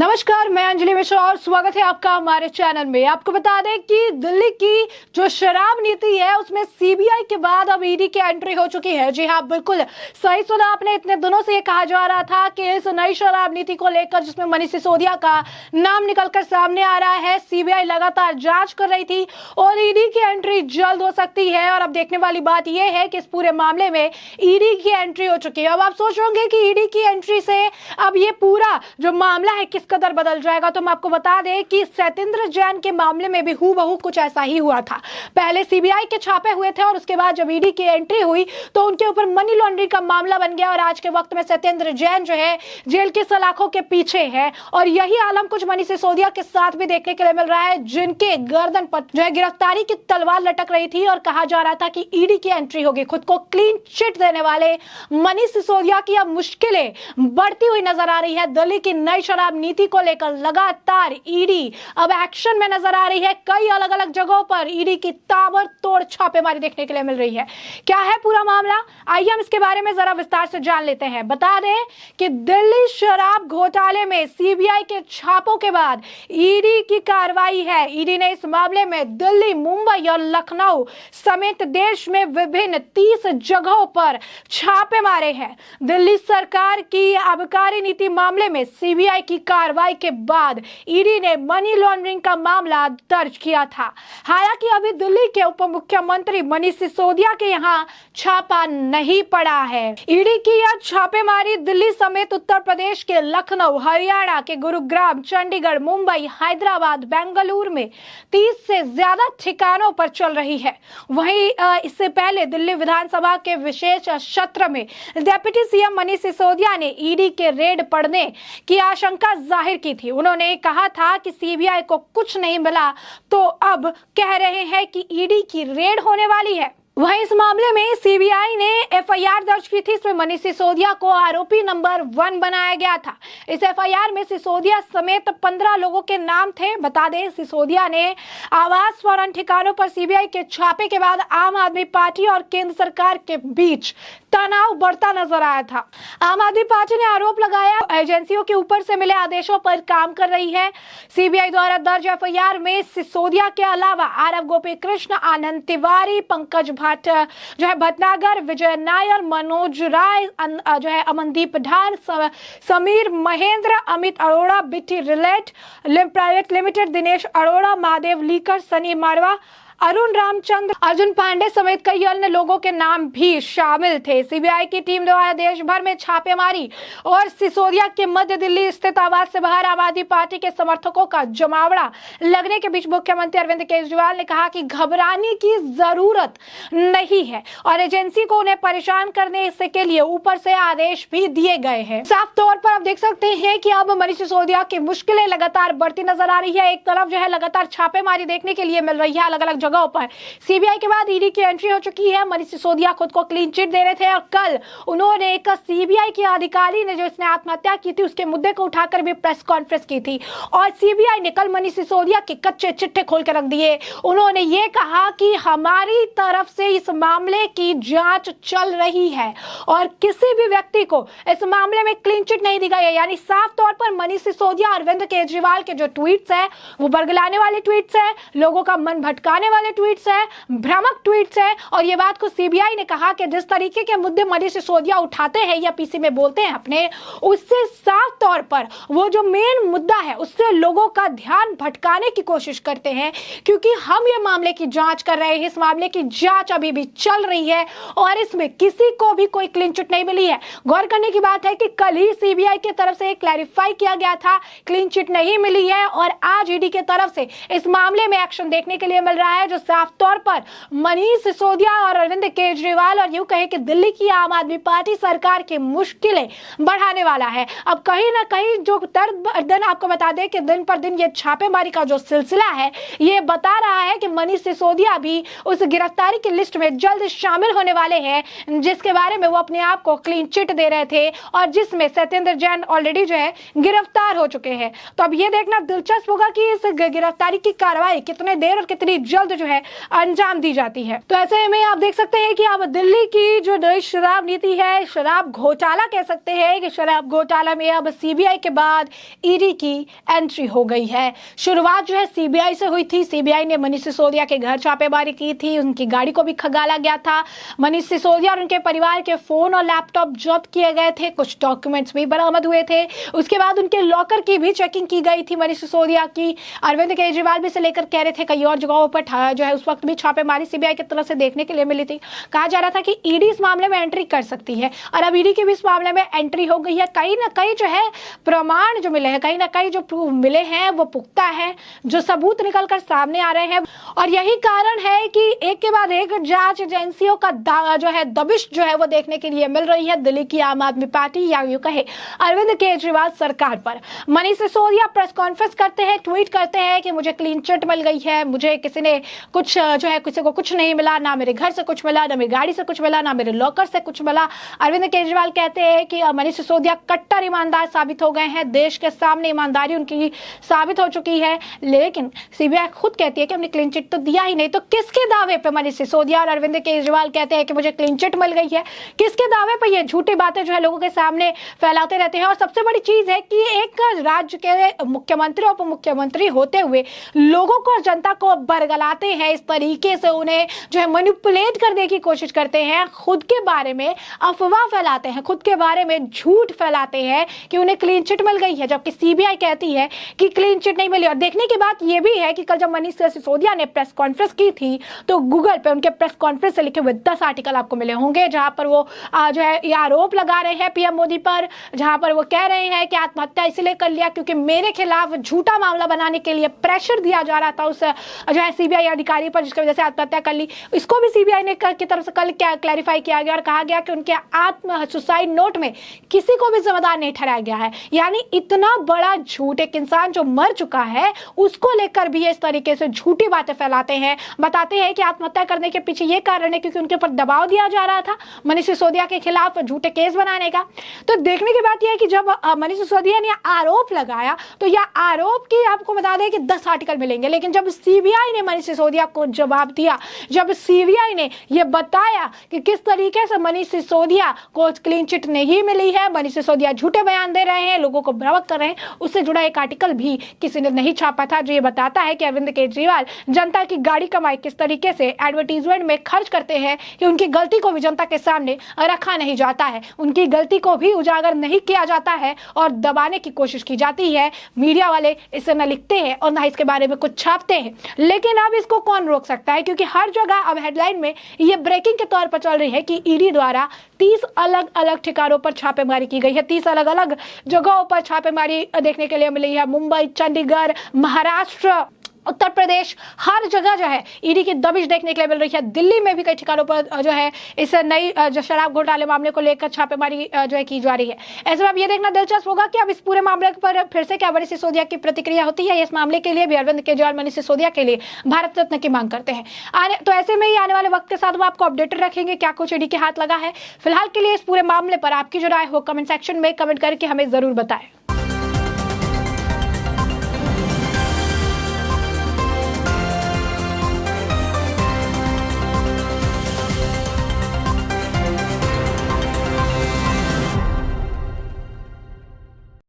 नमस्कार, मैं अंजलि मिश्रा और स्वागत है आपका हमारे चैनल में। आपको बता दें कि दिल्ली की जो शराब नीति है उसमें सीबीआई के बाद अब ईडी की एंट्री हो चुकी है। जी हाँ, बिल्कुल सही सुना आपने। इतने दिनों से ये कहा जा रहा था कि इस नई शराब नीति को लेकर जिसमें मनीष सिसोदिया का नाम निकलकर सामने आ रहा है, सीबीआई लगातार जांच कर रही थी और ईडी की एंट्री जल्द हो सकती है। और अब देखने वाली बात यह है कि इस पूरे मामले में ईडी की एंट्री हो चुकी है। अब आप सोच होंगे कि ईडी की एंट्री से अब ये पूरा जो मामला है किस कदर बदल जाएगा। तो मैं आपको बता दें कि सत्येंद्र जैन के मामले में भी हूबहू कुछ ऐसा ही हुआ था। पहले सीबीआई के छापे हुए थे और उसके बाद जब ईडी की एंट्री हुई तो उनके ऊपर मनी लॉन्ड्रिंग का मामला बन गया और आज के वक्त में सत्येंद्र जैन जो है जेल की सलाखों के पीछे है। और यही आलम कुछ मनीष सिसोदिया के साथ भी देखने के लिए मिल रहा है, जिनके गर्दन पर जो है गिरफ्तारी की तलवार लटक रही थी और कहा जा रहा था कि ईडी की एंट्री होगी। खुद को क्लीन चिट देने वाले मनीष सिसोदिया की अब मुश्किलें बढ़ती हुई नजर आ रही है। दिल्ली की नई शराब नीति को लेकर लगातार ईडी अब एक्शन में नजर आ रही है। कई अलग अलग जगहों पर ईडी की ताबड़तोड़ छापेमारी देखने के लिए मिल रही है। क्या है पूरा मामला, आइए हम इसके बारे में जरा विस्तार से जान लेते हैं। बता दें कि दिल्ली शराब घोटाले में सीबीआई के छापों के बाद ईडी की कार्रवाई है। ईडी ने इस मामले में दिल्ली, मुंबई और लखनऊ समेत देश में विभिन्न 30 जगहों पर छापे मारे हैं। दिल्ली सरकार की आबकारी नीति मामले में सीबीआई की कार्रवाई के बाद ईडी ने मनी लॉन्ड्रिंग का मामला दर्ज किया था। हालांकि अभी दिल्ली के उप मुख्यमंत्री मनीष सिसोदिया के यहां छापा नहीं पड़ा है। ईडी की यह छापेमारी दिल्ली समेत उत्तर प्रदेश के लखनऊ, हरियाणा के गुरुग्राम, चंडीगढ़, मुंबई, हैदराबाद, बेंगलुरु में 30 से ज्यादा ठिकानों पर चल रही है। वहीं इससे पहले दिल्ली विधानसभा के विशेष सत्र में डिप्टी सीएम मनीष सिसोदिया ने ईडी के रेड पड़ने की आशंका जाहिर की थी। उन्होंने कहा था कि सीबीआई को कुछ नहीं मिला तो अब कह रहे हैं कि ईडी की रेड होने वाली है। वहीं इस मामले में सीबीआई ने एफआईआर दर्ज की थी। इसमें मनीष सिसोदिया को आरोपी नंबर 1 बनाया गया था। इस एफआईआर में सिसोदिया समेत 15 लोगों के नाम थे। बता दें, सिसोदिया ने आवास व अन्य ठिकानों पर सीबीआई के छापे के बाद आम आदमी पार्टी और केंद्र सरकार के बीच तनाव बढ़ता नजर आया था। आम आदमी पार्टी ने आरोप लगाया एजेंसियों के ऊपर से मिले आदेशों पर काम कर रही है। सीबीआई द्वारा दर्ज एफआईआर में सिसोदिया के अलावा आरव गोपी कृष्ण, आनंद तिवारी, पंकज भट्ट जो है भटनागर, विजय नायर, मनोज राय जो है, Amandeep Dhall, Sameer Mahendra, Amit Arora, Buddy Retail Private Limited, Dinesh Arora, Mahadev Liquor, Sunny Marwah, Arun Ramchandra, Arjun Pandey समेत कई अन्य लोगों के नाम भी शामिल थे। सीबीआई की टीम द्वारा देश भर में छापेमारी और सिसोदिया के मध्य दिल्ली स्थित आवास से बाहर आम आदमी पार्टी के समर्थकों का जमावड़ा लगने के बीच मुख्यमंत्री अरविंद केजरीवाल ने कहा कि घबराने की जरूरत नहीं है और एजेंसी को उन्हें परेशान करने के लिए ऊपर से आदेश भी दिए गए हैं। साफ तौर पर आप देख सकते हैं कि अब मनीष सिसोदिया की मुश्किलें लगातार बढ़ती नजर आ रही है। एक तरफ जो है लगातार छापेमारी देखने के लिए मिल रही है अलग अलग जगहों पर। सीबीआई के बाद ईडी की एंट्री हो चुकी है। मनीष सिसोदिया खुद को क्लीन चिट दे रहे थे और कल उन्होंने एक सीबीआई के अधिकारी ने जो इसने आत्महत्या की थी उसके मुद्दे को उठाकर भी प्रेस कॉन्फ्रेंस की थी और सीबीआई ने कल मनीष सिसोदिया के कच्चे चिट्ठे खोल कर रख दिए। उन्होंने ये कहा कि हमारी तरफ से इस मामले की जांच चल रही है और किसी भी व्यक्ति को इस मामले में क्लीन चिट नहीं दी गई है। यानी साफ तौर पर मनीष सिसोदिया अरविंद केजरीवाल के जो ट्वीट्स है वो बरगलाने वाले ट्वीट्स है, लोगों का मन भटकाने वाले ट्वीट्स है, भ्रामक ट्वीट्स है। और ये बात को सीबीआई ने कहा कि जिस तरीके के मुद्दे मनीष सिसोदिया उठाते हैं या पीसी में बोलते हैं अपने, उससे साफ तौर पर वो जो मेन मुद्दा है उससे लोगों का ध्यान भटकाने की कोशिश करते हैं। क्योंकि हम ये मामले की जांच कर रहे हैं, इस मामले की जांच अभी भी चल रही है और इसमें किसी को भी कोई क्लीन चिट नहीं मिली है। गौर करने की बात है कि कल ही सीबीआई की तरफ से क्लैरिफाई किया गया था, क्लीन चिट नहीं मिली है और आज ईडी की तरफ से इस मामले में एक्शन देखने के लिए मिल रहा है जो साफ तौर पर मनीष सिसोदिया और अरविंद केजरीवाल और यूं कहे कि दिल्ली की आम आदमी पार्टी सरकार की मुश्किलें बढ़ाने वाला है। अब कहीं ना कहीं जो दिन आपको बता दें कि दिन पर दिन ये छापेमारी का जो सिलसिला है ये बता रहा है कि मनीष सिसोदिया भी उस गिरफ्तारी की लिस्ट में जल्द शामिल होने वाले हैं जिसके बारे में वो अपने आप को क्लीन चिट दे रहे थे और जिसमें सत्येंद्र जैन ऑलरेडी जो है गिरफ्तार हो चुके हैं। तो अब ये देखना दिलचस्प होगा कि इस गिरफ्तारी की कार्रवाई कितने देर और कितनी जल्द तुरंत जो है अंजाम दी जाती है। तो ऐसे में आप देख सकते हैं कि अब दिल्ली की जो नई शराब नीति है, शराब घोटाला कह सकते हैं कि शराब घोटाला में अब सीबीआई के बाद ईडी की एंट्री हो गई है। शुरुआत जो है सीबीआई से हुई थी। सीबीआई ने मनीष सिसोदिया के घर छापेमारी की थी, उनकी गाड़ी को भी खंगाला गया था। मनीष सिसोदिया और उनके परिवार के फोन और लैपटॉप जब्त किए गए थे, कुछ डॉक्यूमेंट्स भी बरामद हुए थे। उसके बाद उनके लॉकर की भी चेकिंग की गई थी मनीष सिसोदिया की। अरविंद केजरीवाल भी से लेकर कह रहे थे कई और जगहों पर जो है उस वक्त भी छापेमारी सीबीआई की तरफ से देखने के लिए मिली थी। कहा जा रहा था कि ईडी इस मामले में एंट्री कर सकती है और अब ईडी की भी इस मामले में एंट्री हो गई है। कहीं ना कहीं जो है प्रमाण जो मिले हैं, कहीं ना कहीं जो प्रूफ मिले हैं वो पुख्ता है, जो सबूत निकल कर सामने आ रहे हैं और यही कारण है कि एक के बाद एक जांच एजेंसियों का जो है दबिश जो है वो देखने के लिए मिल रही है दिल्ली की आम आदमी पार्टी या यूं कहे अरविंद केजरीवाल सरकार पर। मनीष सिसोदिया प्रेस कॉन्फ्रेंस करते हैं, ट्वीट करते हैं कि मुझे क्लीन चिट मिल गई है, मुझे किसी ने कुछ जो है किसी को कुछ नहीं मिला, ना मेरे घर से कुछ मिला, ना मेरी गाड़ी से कुछ मिला, ना मेरे लॉकर से कुछ मिला। अरविंद केजरीवाल कहते हैं कि मनीष सिसोदिया कट्टर ईमानदार साबित हो गए हैं, देश के सामने ईमानदारी उनकी साबित हो चुकी है। लेकिन सीबीआई खुद कहती है कि हमने क्लीन चिट तो दिया ही नहीं, तो किसके दावे पे मनीष सिसोदिया और अरविंद केजरीवाल कहते हैं कि मुझे क्लीन चिट मिल गई है? किसके दावे पे ये झूठी बातें जो है लोगों के सामने फैलाते रहते हैं? और सबसे बड़ी चीज है कि एक राज्य के मुख्यमंत्री उप मुख्यमंत्री होते हुए लोगों को और जनता को बरगलाते हैं, इस तरीके से उन्हें जो है मैनिपुलेट करने की कोशिश करते हैं, खुद के बारे में अफवाह फैलाते हैं, खुद के बारे में झूठ फैलाते हैं कि उन्हें क्लीन चिट मिल गई है, जबकि सीबीआई कहती है कि क्लीन चिट नहीं मिली। और देखने की बात यह भी है कि कल जब मनीष सिसोदिया ने प्रेस कॉन्फ्रेंस की थी तो गूगल पे उनके प्रेस कॉन्फ्रेंस से लिखे हुए 10 आर्टिकल आपको मिले होंगे, जहां पर वो जो है ये आरोप लगा रहे हैं पीएम मोदी पर, जहां पर वो कह रहे हैं कि आत्महत्या इसलिए कर लिया क्योंकि मेरे खिलाफ झूठा मामला बनाने के लिए प्रेशर दिया जा रहा था उस जो है सीबीआई अधिकारी पर, जिसकी वजह से आत्महत्या कर ली। इसको भी सीबीआई ने की तरफ से कल क्या क्लैरिफाई किया गया और कहा गया कि उनके आत्म सुसाइड नोट में किसी को भी जिम्मेदार नहीं ठहराया गया है। यानी इतना बड़ा झूठ, एक इंसान जो मर चुका है उसको लेकर भी इस तरीके से झूठी बातें फैलाते हैं, बताते हैं कि आत्महत्या करने के पीछे ये कारण है क्योंकि उनके ऊपर दबाव दिया जा रहा था मनीष सिसोदिया के खिलाफ झूठे केस बनाने का। तो देखने की बात यह है कि जब मनीष सिसोदिया ने आरोप लगाया तो यह आरोप की आपको बता दें कि 10 आर्टिकल मिलेंगे, लेकिन जब सीबीआई ने मनीष सिसोदिया को जवाब दिया, जब सीबीआई ने यह बताया कि किस तरीके से मनीष सिसोदिया को क्लीन चिट नहीं मिली है, मनीष सिसोदिया झूठे बयान दे रहे हैं, लोगों को भ्रमित कर रहे हैं, उससे जुड़ा एक आर्टिकल भी किसी ने नहीं छापा था जो ये बताता है कि अरविंद केजरीवाल जनता की गाड़ी कमाई किस तरीके से एडवर्टीजमेंट में खर्च करते हैं कि उनकी गलती को भी जनता के सामने रखा नहीं जाता है, उनकी गलती को भी उजागर नहीं किया जाता है और दबाने की कोशिश की जाती है। मीडिया वाले इसे न लिखते हैं और न इसके बारे में कुछ छापते हैं, लेकिन अब इसको कौन रोक सकता है? क्योंकि हर जगह अब हेडलाइन में ये ब्रेकिंग के तौर पर चल रही है कि ईडी द्वारा 30 अलग अलग ठिकानों पर छापेमारी की गई है, 30 अलग अलग जगहों पर छापेमारी देखने के लिए मिली है। मुंबई, चंडीगढ़, महाराष्ट्र, उत्तर प्रदेश, हर जगह जो है ईडी की दबिश देखने के लिए मिल रही है। दिल्ली में भी कई ठिकानों पर जो है इस नई जो शराब घोटाले मामले को लेकर छापेमारी जो है की जा रही है। ऐसे में अब ये देखना दिलचस्प होगा कि अब इस पूरे मामले पर फिर से क्या मनीष सिसोदिया की प्रतिक्रिया होती है। इस मामले के लिए भी अरविंद केजरीवाल मनीष सिसोदिया के लिए भारत रत्न की मांग करते हैं। तो ऐसे में ही आने वाले वक्त के साथ हम आपको अपडेटेड रखेंगे क्या कुछ ईडी के हाथ लगा है। फिलहाल के लिए इस पूरे मामले पर आपकी जो राय हो कमेंट सेक्शन में कमेंट करके हमें जरूर बताएं।